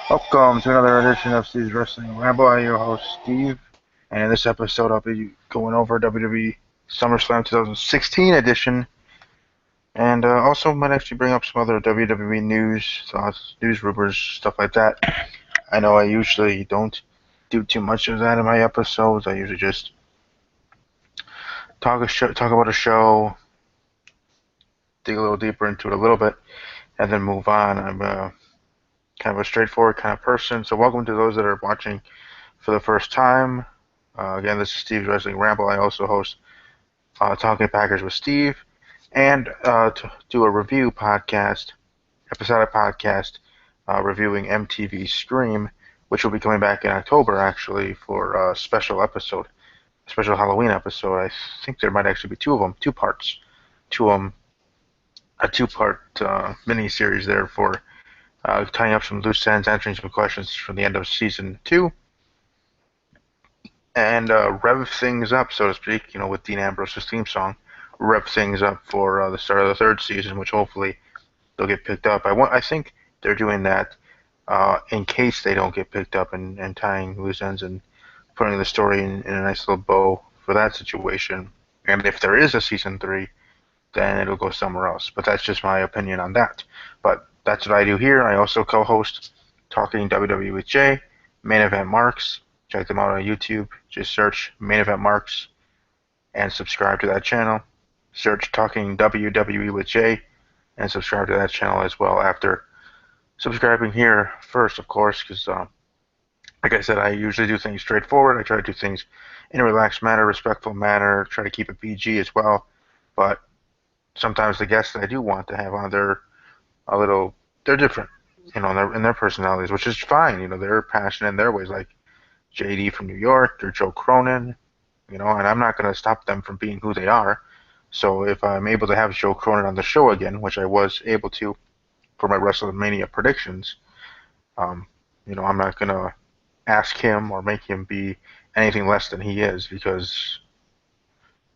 Welcome to another edition of Steve's Wrestling Ramble. I'm your host, Steve, and in this episode, I'll be going over WWE SummerSlam 2016 edition, and also might actually bring up some other WWE news, thoughts, news rumors, stuff like that. I know I usually don't do too much of that in my episodes. I usually just talk about a show, dig a little deeper into it a little bit, and then move on. I'm kind of a straightforward kind of person, so welcome to those that are watching for the first time. Again, this is Steve's Wrestling Ramble. I also host Talking Packers with Steve and to do a review podcast, episodic podcast, reviewing MTV Scream, which will be coming back in October actually for a special episode, a special Halloween episode. I think there might actually be two of them, two parts, a two-part mini series there for tying up some loose ends, answering some questions from the end of season 2 and rev things up, so to speak, with Dean Ambrose's theme song, rev things up for the start of the third season, which hopefully they'll get picked up. I think they're doing that in case they don't get picked up and tying loose ends and putting the story in a nice little bow for that situation. And if there is a season 3, then it'll go somewhere else. But that's just my opinion on that. But that's what I do here. I also co-host Talking WWE with Jay, Main Event Marks. Check them out on YouTube. Just search Main Event Marks and subscribe to that channel. Search Talking WWE with Jay and subscribe to that channel as well after subscribing here first, of course, because like I said, I usually do things straightforward. I try to do things in a relaxed manner, respectful manner, try to keep it PG as well. But sometimes the guests that I do want to have on, they're different, in their personalities, which is fine. They're passionate in their ways, like JD from New York or Joe Cronin, and I'm not going to stop them from being who they are. So if I'm able to have Joe Cronin on the show again, which I was able to for my WrestleMania predictions, I'm not going to ask him or make him be anything less than he is, because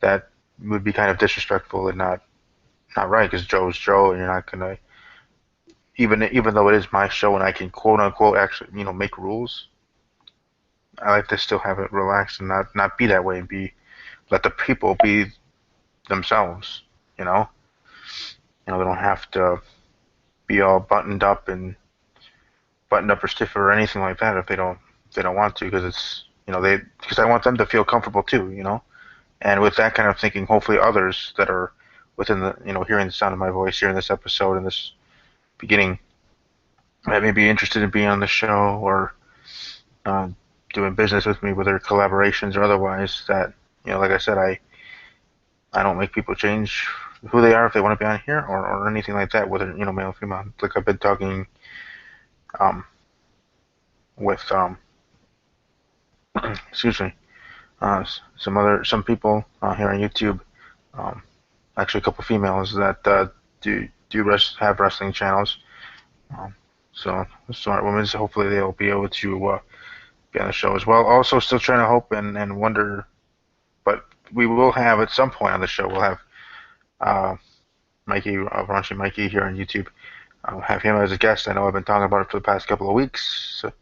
that would be kind of disrespectful and not right, because Joe's Joe, and you're not going to, even though it is my show and I can quote unquote actually make rules, I like to still have it relaxed and not be that way, and be let the people be themselves. You know, they don't have to be all buttoned up or stiff or anything like that if they don't want to, because it's they because I want them to feel comfortable too. And with that kind of thinking, hopefully others that are within the hearing the sound of my voice here in this episode in this beginning that may be interested in being on the show or uh, doing business with me, whether collaborations or otherwise. That like I said, I don't make people change who they are if they want to be on here, or anything like that, whether male or female. Like I've been talking um, with excuse me, some people here on YouTube, um, actually a couple females that have wrestling channels. Um, so smart women. So hopefully they'll be able to be on the show as well. Also, still trying to hope and wonder, but we will have at some point on the show. We'll have uh, Mikey, Raunchy Mikey here on YouTube. I'll have him as a guest. I know I've been talking about it for the past couple of weeks. So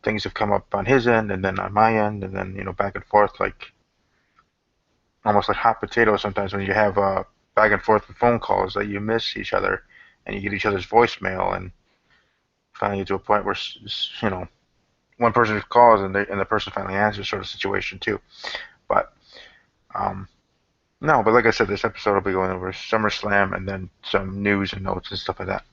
things have come up on his end, and then on my end, and then back and forth, like almost like hot potatoes. Sometimes when you have back and forth with phone calls, that you miss each other and you get each other's voicemail, and finally get to a point where one person calls and the person finally answers, sort of situation too. But um, no, but like I said, this episode will be going over SummerSlam and then some news and notes and stuff like that.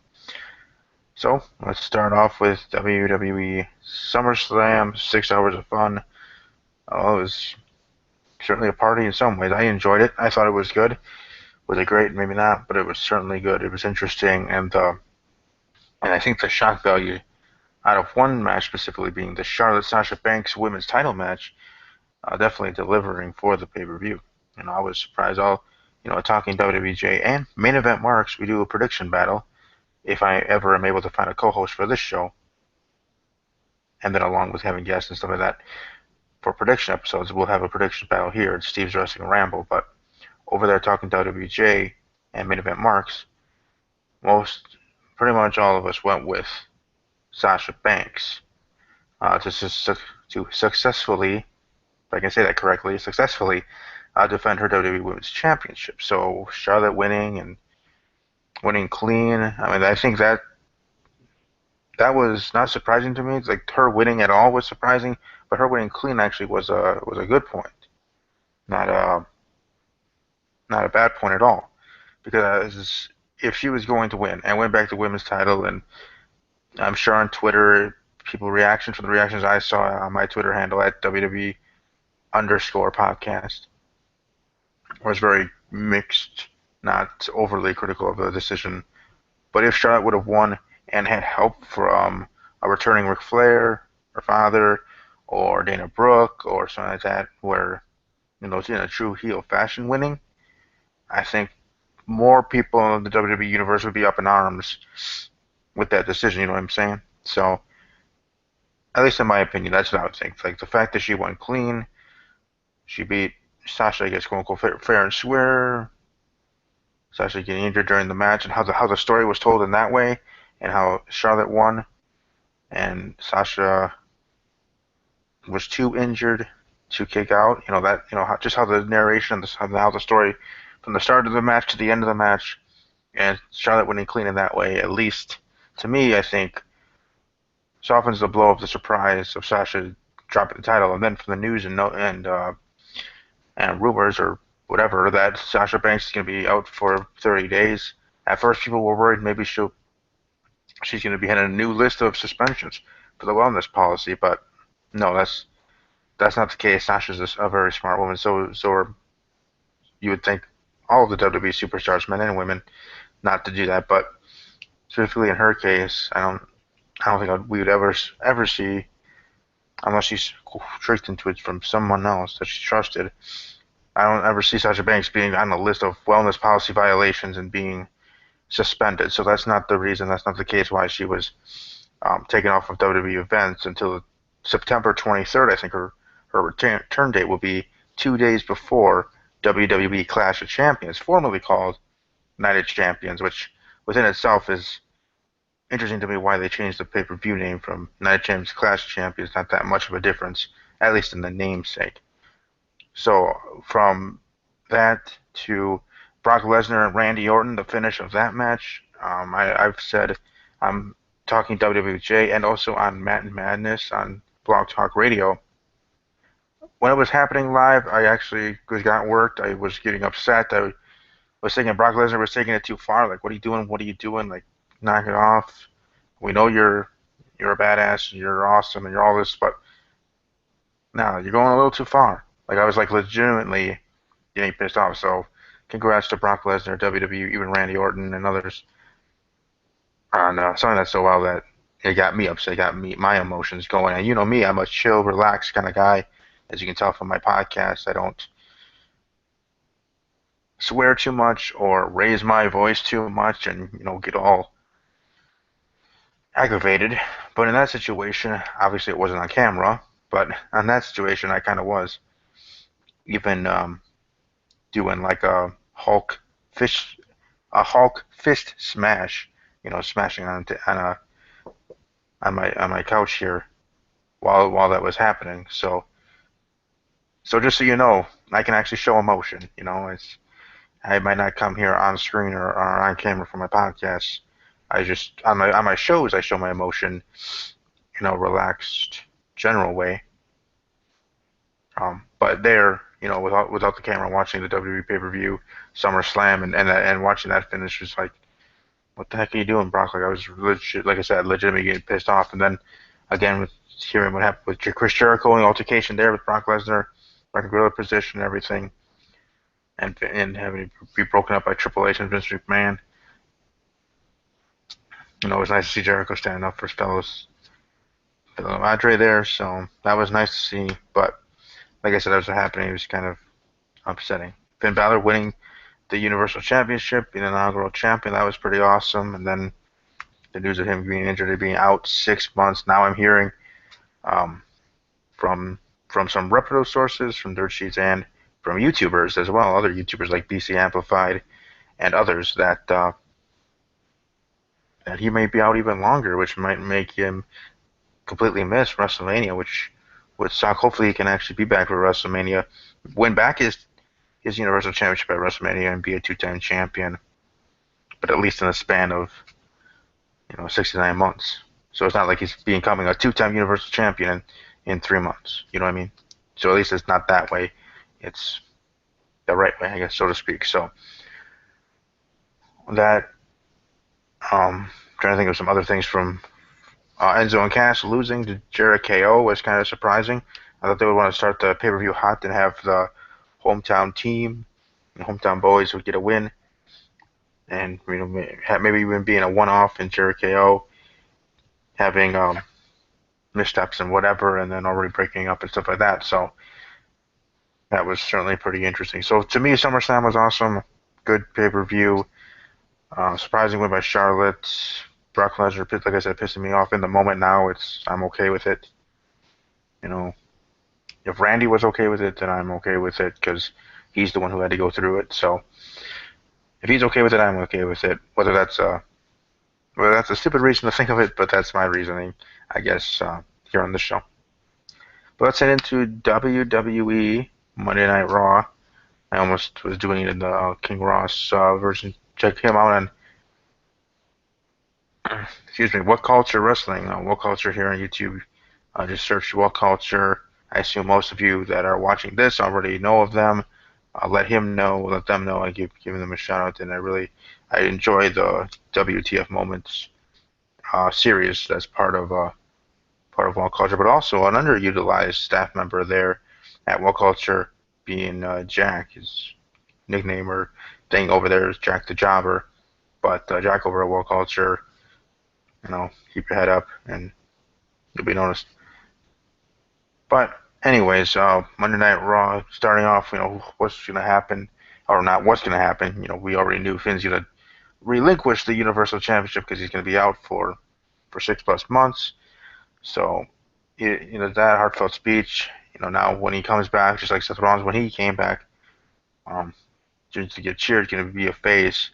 So let's start off with WWE SummerSlam. 6 hours of fun. Oh, it was certainly a party in some ways. I enjoyed it. I thought it was good. Was it great? Maybe not, but it was certainly good. It was interesting, and I think the shock value out of one match specifically being the Charlotte Sasha Banks women's title match, definitely delivering for the pay-per-view. I was surprised. Talking WWJ and Main Event Marks, we do a prediction battle if I ever am able to find a co-host for this show, and then along with having guests and stuff like that for prediction episodes, we'll have a prediction battle here at Steve's Wrestling Ramble. But over there talking WWJ and Main Event Marks, pretty much all of us went with Sasha Banks to successfully, if I can say that correctly, successfully defend her WWE Women's Championship. So Charlotte winning and winning clean. I mean, I think that was not surprising to me. Like her winning at all was surprising, but her winning clean actually was a good point, not a not a bad point at all. Because if she was going to win and win back the women's title, and I'm sure on Twitter, people reactions from the reactions I saw on my Twitter handle at WWE underscore podcast was very mixed, not overly critical of the decision. But if Charlotte would have won and had help from a returning Ric Flair, her father, or Dana Brooke, or something like that, where she's in a true heel fashion winning, I think more people in the WWE universe would be up in arms with that decision. You know what I'm saying? So, at least in my opinion, that's what I would think. Like the fact that she went clean, she beat Sasha, I guess, quote unquote, fair and square. Sasha getting injured during the match, and how the story was told in that way, and how Charlotte won, and Sasha was too injured to kick out. Just how the narration, how the story from the start of the match to the end of the match, and Charlotte winning clean in that way, at least to me, I think softens the blow of the surprise of Sasha dropping the title, and then from the news and rumors or whatever that Sasha Banks is going to be out for 30 days. At first, people were worried maybe she's going to be having a new list of suspensions for the wellness policy, but no, that's not the case. Sasha's a very smart woman, you would think all of the WWE superstars, men and women, not to do that. But specifically in her case, I don't think we would ever see, unless she's tricked into it from someone else that she trusted. I don't ever see Sasha Banks being on a list of wellness policy violations and being suspended. So that's not the reason. That's not the case why she was taken off of WWE events until September 23rd. I think her return date will be 2 days before WWE Clash of Champions, formerly called Night of Champions, which within itself is interesting to me why they changed the pay-per-view name from Night of Champions to Clash of Champions. Not that much of a difference, at least in the namesake. So from that to Brock Lesnar and Randy Orton, the finish of that match, I've said I'm talking WWJ and also on Matt and Madness on Blog Talk Radio. When it was happening live, I actually got worked. I was getting upset. I was thinking Brock Lesnar was taking it too far. Like, what are you doing? What are you doing? Like, knock it off. We know you're a badass and you're awesome and you're all this, but no, you're going a little too far. Like, I was like legitimately getting pissed off. So, congrats to Brock Lesnar, WWE, even Randy Orton and others on something that's so well that it got me upset, it got my emotions going. And you know me, I'm a chill, relaxed kind of guy. As you can tell from my podcast, I don't swear too much or raise my voice too much and get all aggravated. But in that situation, obviously it wasn't on camera, but on that situation I kind of was. Even doing like fish a Hulk fist smash, smashing on my couch here while that was happening. So just so you know, I can actually show emotion. I might not come here on screen or on camera for my podcast. I just on my shows I show my emotion, relaxed, general way. But there, without the camera, watching the WWE pay-per-view, SummerSlam, and watching that finish was like, what the heck are you doing, Brock? Like I was legit, like I said, legitimately getting pissed off. And then again with hearing what happened with Chris Jericho and the altercation there with Brock Lesnar, like a gorilla position and everything, and having to be broken up by Triple H and Vince McMahon. It was nice to see Jericho standing up for his fellow Madre there, so that was nice to see. But like I said, that was happening. It was kind of upsetting. Finn Balor winning the Universal Championship, being the inaugural champion, that was pretty awesome. And then the news of him being injured and being out 6 months. Now I'm hearing from some reputable sources, from dirt sheets and from YouTubers as well, other YouTubers like BC Amplified and others, that that he may be out even longer, which might make him completely miss WrestleMania, which would suck. Hopefully, he can actually be back for WrestleMania, win back his Universal Championship at WrestleMania, and be a two-time champion. But at least in a span of 69 months. So it's not like he's becoming a two-time Universal Champion in 3 months. You know what I mean? So at least it's not that way. It's the right way, I guess, so to speak. So that, trying to think of some other things from Enzo and Cass losing to Jericho was kind of surprising. I thought they would want to start the pay-per-view hot and have the hometown team, the hometown boys would get a win, and maybe even being a one-off in Jericho having missteps and whatever, and then already breaking up and stuff like that. So that was certainly pretty interesting. So to me, SummerSlam was awesome. Good pay-per-view. Surprising win by Charlotte. Brock Lesnar, like I said, pissing me off in the moment. Now I'm okay with it. You know, if Randy was okay with it, then I'm okay with it because he's the one who had to go through it. So if he's okay with it, I'm okay with it. Whether that's a stupid reason to think of it, but that's my reasoning, I guess, here on the show. But let's head into WWE Monday Night Raw. I almost was doing it in the King Ross version. Check him out on, excuse me, What Culture Wrestling. What Culture here on YouTube. Just search What Culture. I assume most of you that are watching this already know of them. Let them know. I give them a shout out, and I enjoy the WTF Moments series that's part of What Culture, but also an underutilized staff member there at What Culture, being Jack. His nickname or thing over there is Jack the Jobber, but Jack over at What Culture, keep your head up and you'll be noticed. But anyways, Monday Night Raw, starting off, what's going to happen, or not what's going to happen. We already knew Finn's going to relinquish the Universal Championship because he's going to be out for 6+ months. So, that heartfelt speech, now when he comes back, just like Seth Rollins when he came back, just to get cheered, going to be a face.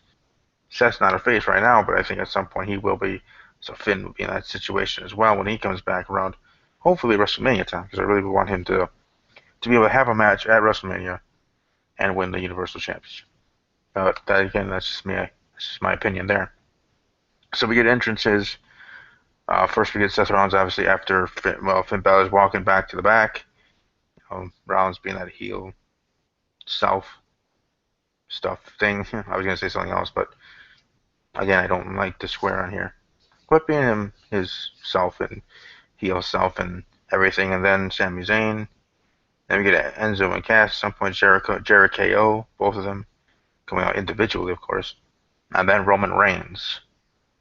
Seth's not a face right now, but I think at some point he will be. So Finn will be in that situation as well when he comes back around, hopefully WrestleMania time, because I really want him to be able to have a match at WrestleMania and win the Universal Championship. That again, that's just me. That's just my opinion there. So we get entrances. First we get Seth Rollins, obviously, after Finn Balor's walking back to the back. Rollins being that heel self stuff thing. I was going to say something else, but again, I don't like to swear on here. Quit being him, his self and heel self and everything. And then Sami Zayn. Then we get Enzo and Cass. At some point, Jericho, both of them coming out individually, of course. And then Roman Reigns.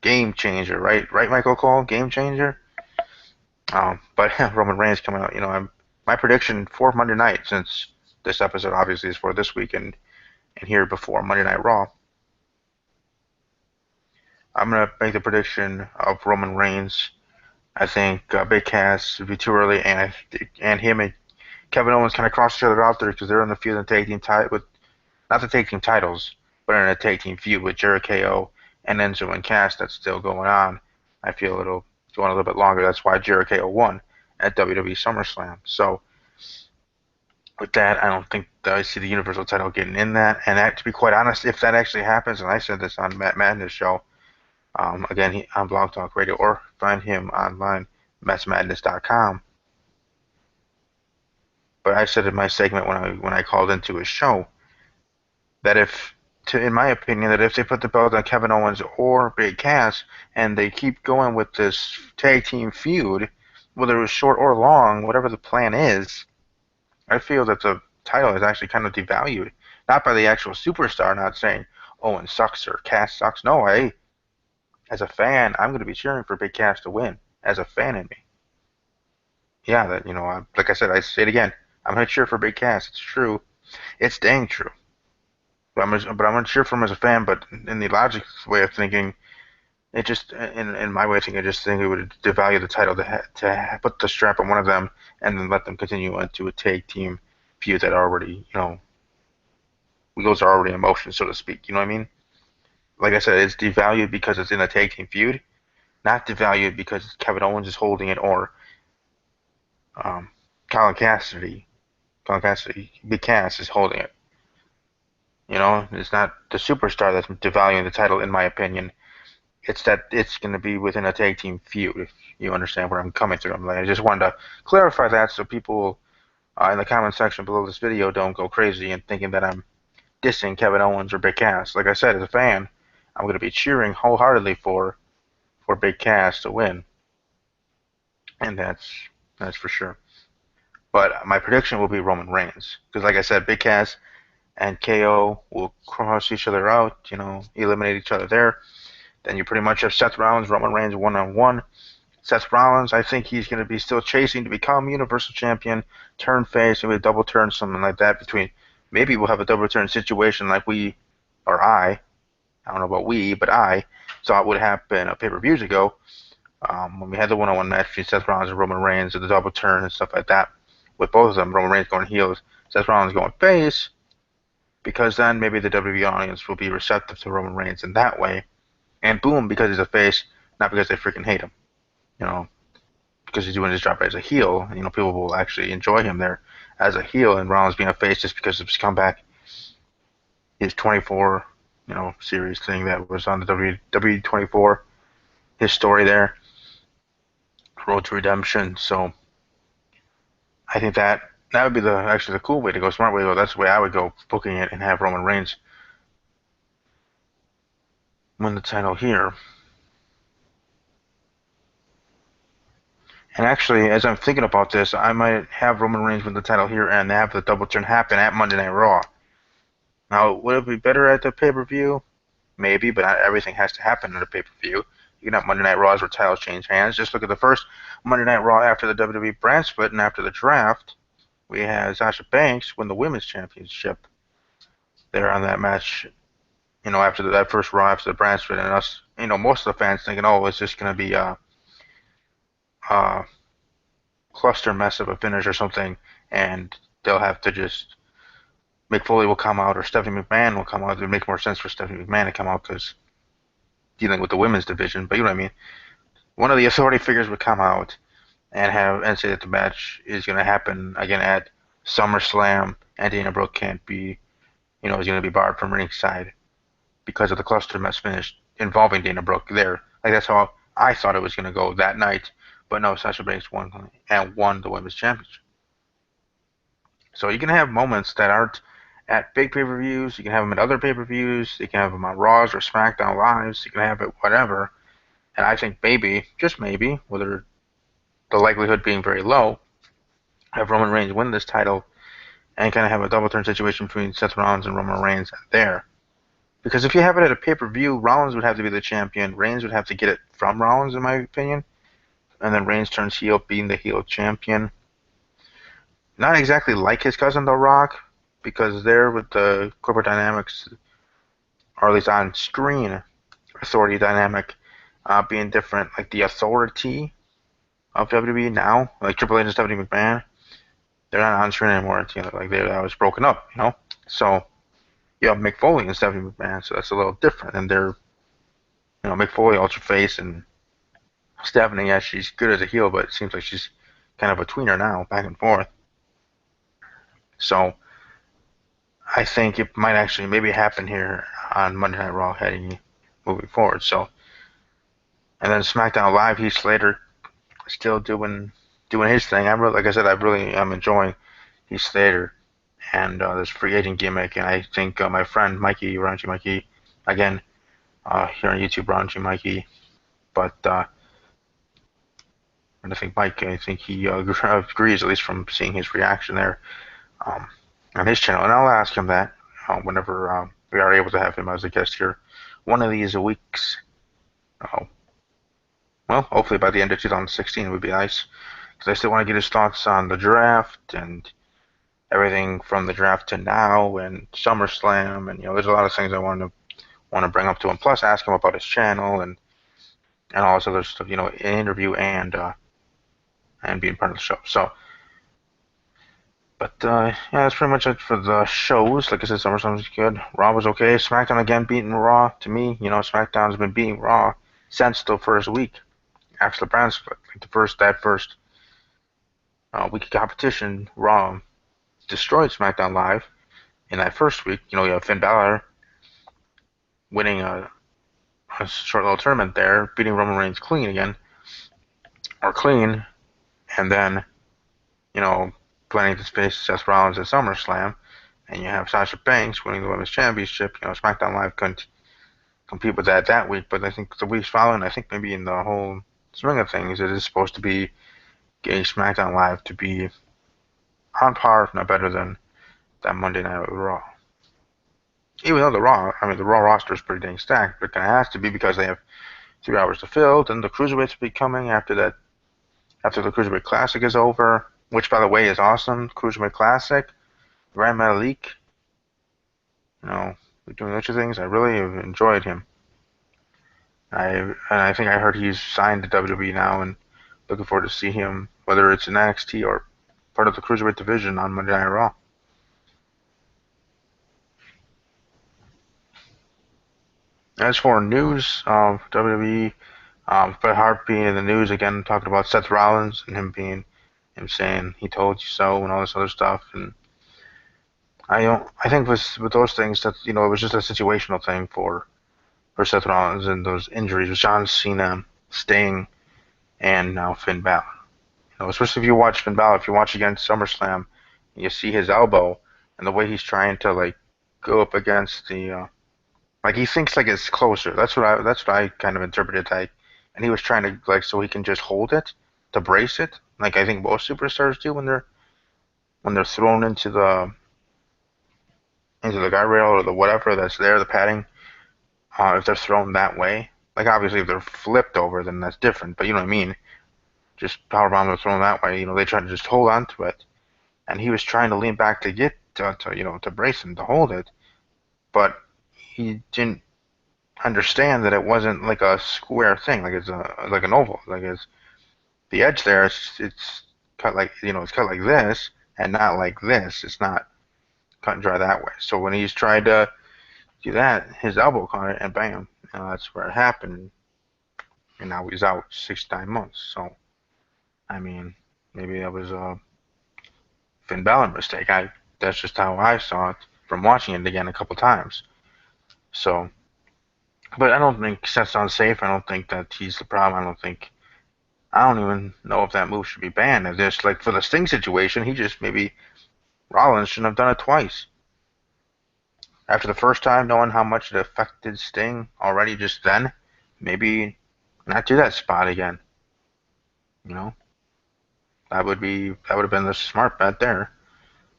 Game changer, right? Right, Michael Cole? Game changer? But Roman Reigns coming out. My prediction for Monday night, since this episode obviously is for this week and here before Monday Night Raw, I'm going to make the prediction of Roman Reigns. I think Big Cass would be too early, and him and Kevin Owens kind of cross each other out there because they're in the feud and tag team with not the tag team titles, but in a tag team feud with Jericho and Enzo and Cass that's still going on. I feel it'll go on a little bit longer. That's why Jericho won at WWE SummerSlam. So with that, I don't think that I see the Universal title getting in that. And that, to be quite honest, if that actually happens, and I said this on Matt Madness show, again, on Blog Talk Radio, or find him online, MessMadness.com. But I said in my segment when I called into his show that in my opinion, that if they put the belt on Kevin Owens or Big Cass and they keep going with this tag team feud, whether it was short or long, whatever the plan is, I feel that the title is actually kind of devalued. Not by the actual superstar, not saying Owens sucks or Cass sucks. No, as a fan, I'm going to be cheering for Big Cass to win, as a fan in me. Yeah, like I said, I say it again, I'm going to cheer for Big Cass. It's true. It's dang true. But I'm going to cheer for him as a fan, but in the logic way of thinking, it just, in my way of thinking, I just think it would devalue the title to put the strap on one of them and then let them continue into a tag team feud that already, wheels are already in motion, so to speak. You know what I mean? like I said, it's devalued because it's in a tag team feud, not devalued because Kevin Owens is holding it or um, Colin Cassidy, Big Cass is holding it. You know, it's not the superstar that's devaluing the title, in my opinion. It's that it's going to be within a tag team feud. If you understand where I'm coming from, like, I just wanted to clarify that so people in the comment section below this video don't go crazy and thinking that I'm dissing Kevin Owens or Big Cass. Like I said, as a fan, I'm going to be cheering wholeheartedly for Big Cass to win, and that's for sure. But my prediction will be Roman Reigns because, like I said, Big Cass and KO will cross each other out. You know, eliminate each other there. Then you pretty much have Seth Rollins, Roman Reigns one-on-one. Seth Rollins, I think he's going to be still chasing to become Universal Champion, turn face, maybe a double turn, something like that. Maybe we'll have a double turn situation like I don't know about we, but I saw it would happen a pay-per-views ago when we had the one-on-one match between Seth Rollins and Roman Reigns and the double turn and stuff like that. With both of them, Roman Reigns going heels, Seth Rollins going face, because then maybe the WWE audience will be receptive to Roman Reigns in that way. And boom, because he's a face, not because they freaking hate him. You know, because he's doing his job as a heel, you know, people will actually enjoy him there as a heel, and Rollins being a face just because of his comeback, his 24, series thing that was on the WWE 24, his story there, Road to Redemption. So I think that would be actually the cool way to go, smart way to go. That's the way I would go, booking it and have Roman Reigns win the title here. And actually, as I'm thinking about this, I might have Roman Reigns win the title here and have the double turn happen at Monday Night Raw. Now, would it be better at the pay-per-view? Maybe, but not everything has to happen at a pay-per-view. You can have Monday Night Raws where titles change hands. Just look at the first Monday Night Raw after the WWE brand split and after the draft. We had Sasha Banks win the Women's Championship there on that match. After that first Raw after the brand split, and us, most of the fans thinking, oh, it's just going to be a cluster mess of a finish or something, and they'll have to just Mick Foley will come out or Stephanie McMahon will come out. It would make more sense for Stephanie McMahon to come out because dealing with the women's division. But you know what I mean. One of the authority figures would come out and say that the match is going to happen again at SummerSlam, and Dana Brooke can't be, is going to be barred from ringside because of the cluster mess finish involving Dana Brooke there. Like that's how I thought it was going to go that night. But no, Sasha Banks won the women's championship. So you can have moments that aren't at big pay-per-views. You can have them at other pay-per-views. You can have them on Raws or SmackDown Lives. You can have it whatever. And I think maybe, just maybe, whether the likelihood being very low, have Roman Reigns win this title and kind of have a double turn situation between Seth Rollins and Roman Reigns there. Because if you have it at a pay-per-view, Rollins would have to be the champion. Reigns would have to get it from Rollins, in my opinion. And then Reigns turns heel, being the heel champion. Not exactly like his cousin, The Rock, because there with the corporate dynamics, or at least on screen authority dynamic, being different. Like the authority of WWE now, like Triple H and Stephanie McMahon, they're not on screen anymore. It's, like that was broken up, So you have Mick Foley and Stephanie McMahon, so that's a little different. And they're, Mick Foley ultra face, and Stephanie, yeah, she's good as a heel, but it seems like she's kind of a tweener now, back and forth. So I think it might actually maybe happen here on Monday Night Raw moving forward. So, and then SmackDown Live, Heath Slater still doing his thing. Like I said, I really am enjoying Heath Slater and this free agent gimmick. And I think my friend Mikey, Raunchy Mikey, again here on YouTube, Raunchy Mikey, but I think Mike, I think he agrees, at least from seeing his reaction there on his channel. And I'll ask him that whenever we are able to have him as a guest here one of these weeks. Well, hopefully by the end of 2016 would be nice, because I still want to get his thoughts on the draft and everything from the draft to now and SummerSlam, and there's a lot of things I want to bring up to him. Plus, ask him about his channel and all this other stuff, an interview and being part of the show. So But yeah, that's pretty much it for the shows. Like I said, SummerSlam was good. Raw was okay. SmackDown again beating Raw. To me, SmackDown's been beating Raw since the first week after the brand split. Like that first week of competition, Raw destroyed SmackDown Live in that first week. You have Finn Balor winning a short little tournament there, beating Roman Reigns clean again, or clean, and then you know planning to face Seth Rollins at SummerSlam, and you have Sasha Banks winning the Women's Championship. SmackDown Live couldn't compete with that week, but I think the weeks following, I think maybe in the whole swing of things, it is supposed to be getting SmackDown Live to be on par, if not better than that Monday Night Raw. Even though the Raw roster is pretty dang stacked, but it kind of has to be because they have 3 hours to fill. Then the Cruiserweights will be coming after that, after the Cruiserweight Classic is over, which, by the way, is awesome. Cruiserweight Classic, Ryan Metalik, doing a bunch of things. I really have enjoyed him. I think I heard he's signed to WWE now, and looking forward to see him, whether it's in NXT or part of the Cruiserweight division on Monday Night Raw. As for news of WWE, Bret Hart being in the news again, talking about Seth Rollins and him saying he told you so and all this other stuff, and I think with those things that it was just a situational thing for Seth Rollins and those injuries with John Cena, Sting, and now Finn Balor. Especially if you watch Finn Balor, if you watch against SummerSlam, and you see his elbow and the way he's trying to like go up against the like he thinks like it's closer. That's what I kind of interpreted like, and he was trying to like so he can just hold it to brace it, like I think most superstars do when they're thrown into the guardrail or the whatever that's there, the padding. If they're thrown that way, like obviously if they're flipped over, then that's different. But you know what I mean? Just power bombs are thrown that way. They try to just hold on to it, and he was trying to lean back to get to brace him to hold it, but he didn't understand that it wasn't like a square thing, like it's like an oval, like it's the edge there. It's cut like it's cut like this and not like this. It's not cut and dry that way. So when he's tried to do that, his elbow caught it, and bam, that's where it happened. And now he's out 6 to 9 months. So I mean, maybe that was a Finn Balor mistake. That's just how I saw it from watching it again a couple times. So, but I don't think Seth's unsafe. I don't think that he's the problem. I don't even know if that move should be banned. It's just like for the Sting situation, maybe Rollins shouldn't have done it twice. After the first time, knowing how much it affected Sting already just then, maybe not do that spot again. That would have been the smart bet there.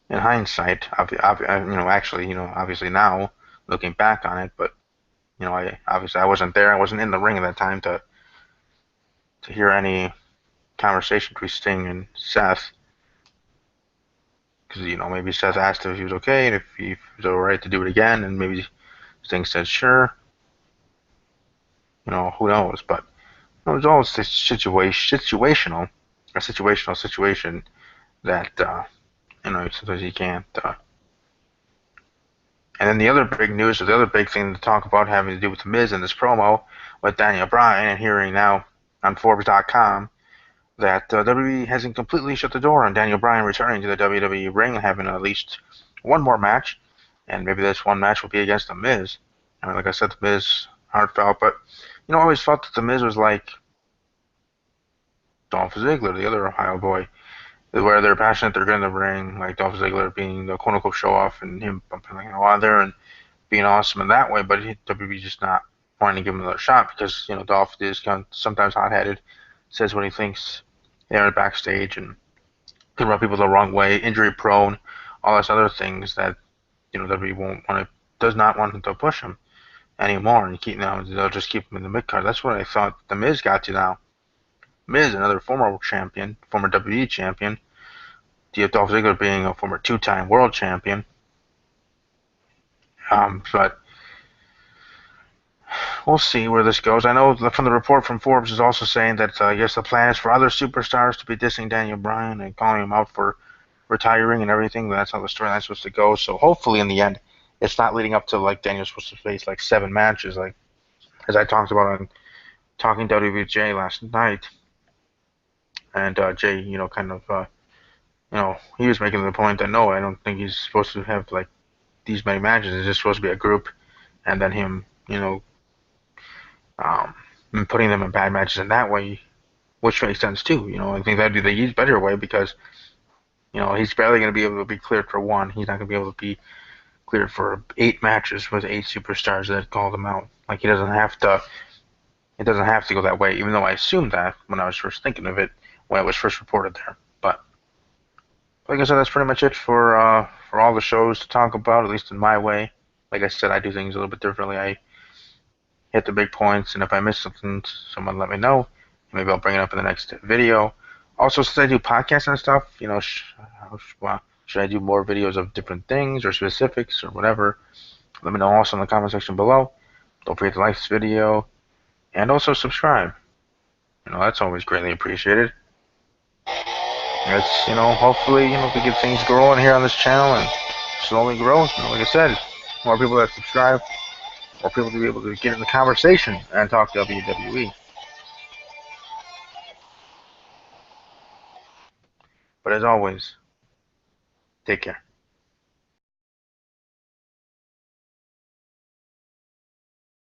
In hindsight, obviously now looking back on it, but I wasn't there. I wasn't in the ring at that time to hear any conversation between Sting and Seth, because maybe Seth asked if he was okay and if he was alright to do it again, and maybe Sting said sure. Who knows? But it was always a situational situation that sometimes you can't. And then the other big news, or the other big thing to talk about, having to do with the Miz and this promo with Daniel Bryan, and hearing now on Forbes.com that WWE hasn't completely shut the door on Daniel Bryan returning to the WWE ring and having at least one more match, and maybe this one match will be against the Miz. Like I said, the Miz heartfelt, but I always felt that the Miz was like Dolph Ziggler, the other Ohio boy, where they're passionate, they're good in the ring, like Dolph Ziggler being the quote-unquote show-off and him bumping on there and being awesome in that way, but WWE just not wanting to give him another shot because, Dolph is kind of sometimes hot-headed, says what he thinks there backstage and can rub people the wrong way, injury-prone, all those other things that, WWE does not want him to push him anymore, and they'll just keep him in the mid-card. That's what I thought the Miz got to now. Miz, another former champion, former WWE champion. Dolph Ziggler being a former two-time world champion. But we'll see where this goes. I know from the report from Forbes is also saying that I guess the plan is for other superstars to be dissing Daniel Bryan and calling him out for retiring and everything. That's how the storyline's supposed to go. So hopefully, in the end, it's not leading up to like Daniel's supposed to face like 7 matches, like as I talked about on Talking WWE with Jay last night. And Jay, kind of, he was making the point that no, I don't think he's supposed to have like these many matches. It's just supposed to be a group, and then him, um, putting them in bad matches in that way, which makes sense too. I think that'd be the better way because he's barely going to be able to be cleared for one. He's not going to be able to be cleared for 8 matches with 8 superstars that called him out. Like he doesn't have to. It doesn't have to go that way, even though I assumed that when I was first thinking of it when it was first reported there. But like I said, that's pretty much it for all the shows to talk about, at least in my way. Like I said, I do things a little bit differently. I hit the big points, and if I miss something, someone let me know. Maybe I'll bring it up in the next video. Also, since I do podcasts and stuff, should I do more videos of different things or specifics or whatever? Let me know also in the comment section below. Don't forget to like this video and also subscribe. That's always greatly appreciated. Let's, hopefully, we get things growing here on this channel and slowly grow. Like I said, more people that subscribe, more people to be able to get in the conversation and talk WWE. But as always, take care.